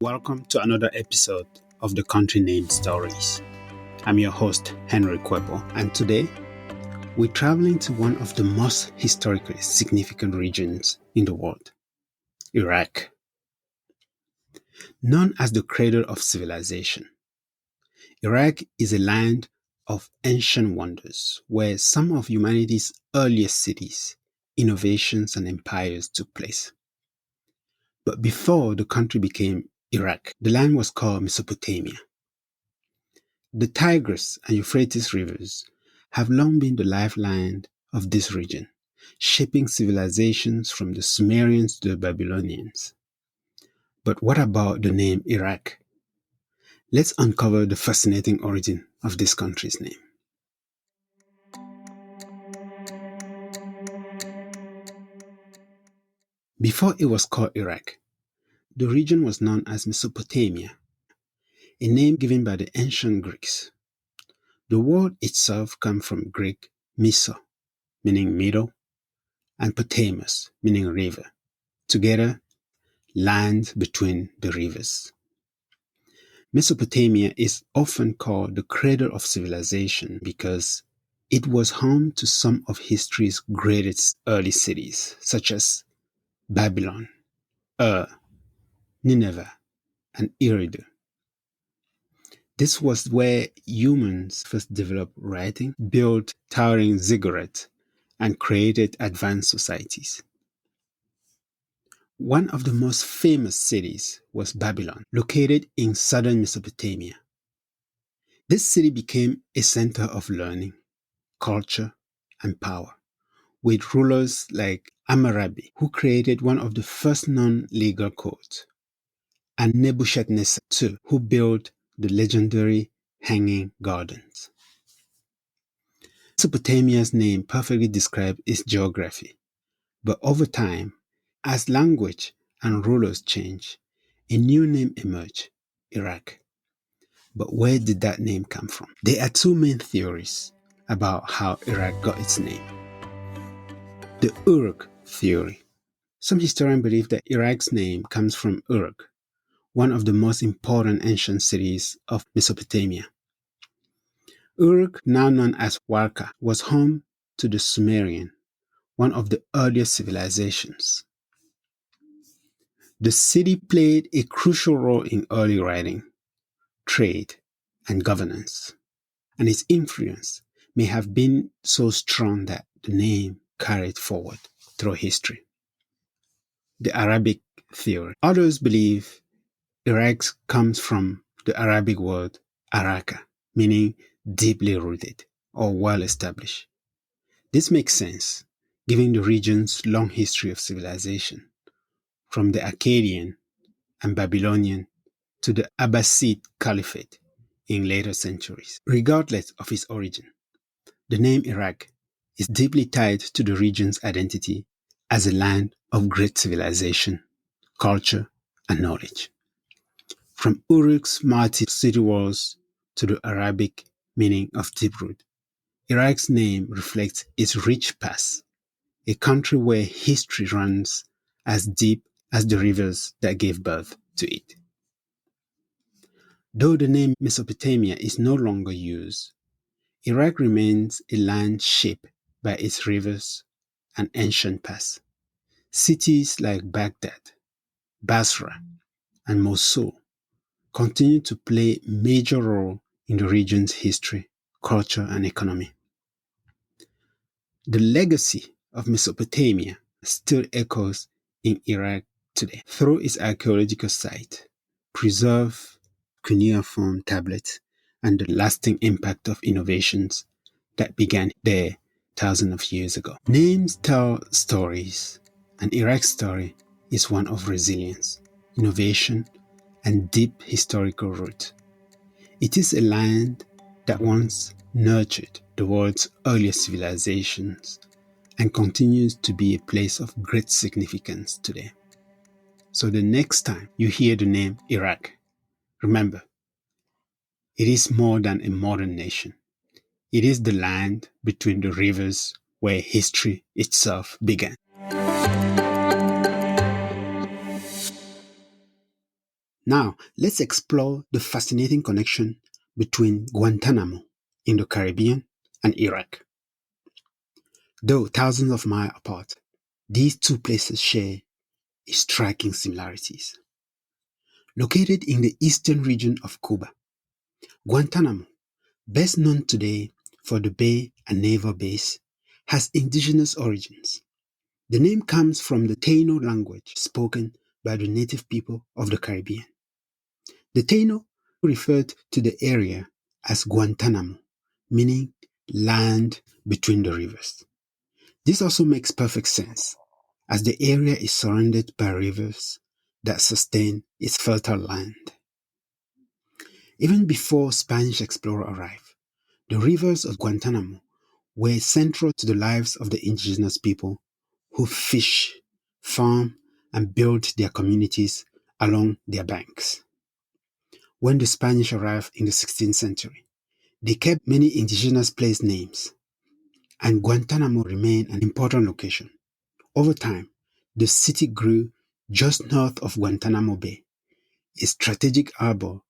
Welcome to another episode of the Country Name Stories. I'm your host, Henri Nkuepo, and today we're traveling to one of the most historically significant regions in the world, Iraq. Known as the cradle of civilization, Iraq is a land of ancient wonders where some of humanity's earliest cities, innovations, and empires took place. But before the country became Iraq, the land was called Mesopotamia. The Tigris and Euphrates rivers have long been the lifeline of this region, shaping civilizations from the Sumerians to the Babylonians. But what about the name Iraq? Let's uncover the fascinating origin of this country's name. Before it was called Iraq, the region was known as Mesopotamia, a name given by the ancient Greeks. The word itself comes from Greek meso, meaning middle, and potamus, meaning river. Together, land between the rivers. Mesopotamia is often called the cradle of civilization because it was home to some of history's greatest early cities, such as Babylon, Nineveh, and Eridu. This was where humans first developed writing, built towering ziggurats, and created advanced societies. One of the most famous cities was Babylon, located in southern Mesopotamia. This city became a center of learning, culture, and power, with rulers like Hammurabi, who created one of the first non-legal codes, and Nebuchadnezzar II, who built the legendary Hanging Gardens. Mesopotamia's name perfectly describes its geography, but over time, as language and rulers changed, a new name emerged, Iraq. But where did that name come from? There are two main theories about how Iraq got its name. The Uruk theory. Some historians believe that Iraq's name comes from Uruk, one of the most important ancient cities of Mesopotamia. Uruk, now known as Araqa, was home to the Sumerian, one of the earliest civilizations. The city played a crucial role in early writing, trade, and governance, and its influence may have been so strong that the name carried forward through history. The Arabic theory. Others believe Iraq comes from the Arabic word Araqa, meaning deeply rooted or well established. This makes sense, given the region's long history of civilization, from the Akkadian and Babylonian to the Abbasid Caliphate in later centuries. Regardless of its origin, the name Iraq is deeply tied to the region's identity as a land of great civilization, culture, and knowledge. From Uruk's mighty city walls to the Arabic meaning of deep root, Iraq's name reflects its rich past, a country where history runs as deep as the rivers that gave birth to it. Though the name Mesopotamia is no longer used, Iraq remains a land shaped by its rivers and ancient past. Cities like Baghdad, Basra, and Mosul continue to play a major role in the region's history, culture, and economy. The legacy of Mesopotamia still echoes in Iraq today through its archaeological site, preserved cuneiform tablets, and the lasting impact of innovations that began there thousands of years ago. Names tell stories, and Iraq's story is one of resilience, innovation, and deep historical roots. It is a land that once nurtured the world's earliest civilizations and continues to be a place of great significance today. So the next time you hear the name Iraq, remember, it is more than a modern nation. It is the land between the rivers where history itself began. Now, let's explore the fascinating connection between Guantánamo in the Caribbean and Iraq. Though thousands of miles apart, these two places share striking similarities. Located in the eastern region of Cuba, Guantánamo, best known today for the bay and naval base, has indigenous origins. The name comes from the Taino language spoken by the native people of the Caribbean. The Taino referred to the area as Guantánamo, meaning land between the rivers. This also makes perfect sense, as the area is surrounded by rivers that sustain its fertile land. Even before Spanish explorers arrived, the rivers of Guantánamo were central to the lives of the indigenous people who fish, farm, and built their communities along their banks. When the Spanish arrived in the 16th century, they kept many indigenous place names, and Guantánamo remained an important location. Over time, the city grew just north of Guantánamo Bay, a strategic harbor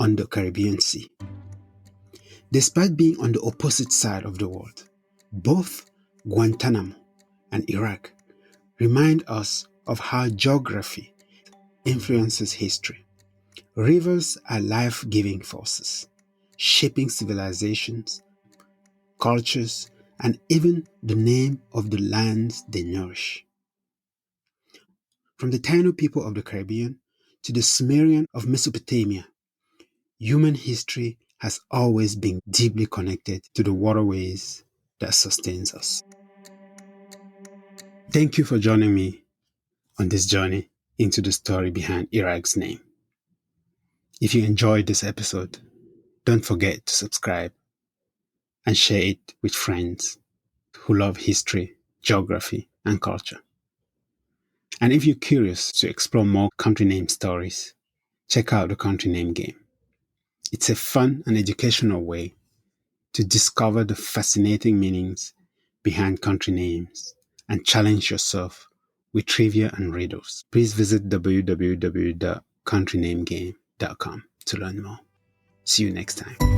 on the Caribbean Sea. Despite being on the opposite side of the world, both Guantánamo and Iraq remind us of how geography influences history. Rivers are life-giving forces, shaping civilizations, cultures, and even the name of the lands they nourish. From the Taino people of the Caribbean to the Sumerian of Mesopotamia, human history has always been deeply connected to the waterways that sustains us. Thank you for joining me on this journey into the story behind Iraq's name. If you enjoyed this episode, don't forget to subscribe and share it with friends who love history, geography, and culture. And if you're curious to explore more country name stories, check out the Country Name Game. It's a fun and educational way to discover the fascinating meanings behind country names and challenge yourself with trivia and riddles. Please visit www.countrynamegame.com to learn more. See you next time.